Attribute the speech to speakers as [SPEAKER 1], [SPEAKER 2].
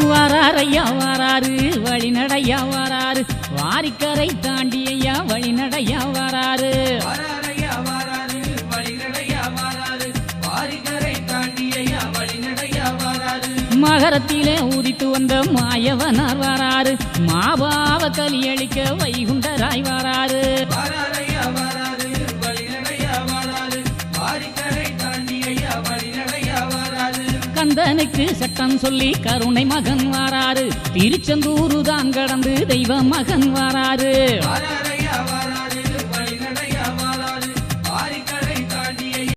[SPEAKER 1] வாராரையா வாராரு வழிநடையா வாராரு வாரிக்கரை தாண்டி ஐயா வழிநடையா வாராரு மகரத்திலே உதித்து வந்த மாயவனார் வாராரு மாபாவ கலியளிக்க வைகுண்டராய் வாராரு கந்தனுக்கு சட்டம் சொல்லி கருணை மகன் வாராரு திருச்செந்தூரு தான் கடந்து தெய்வ மகன் வாராரு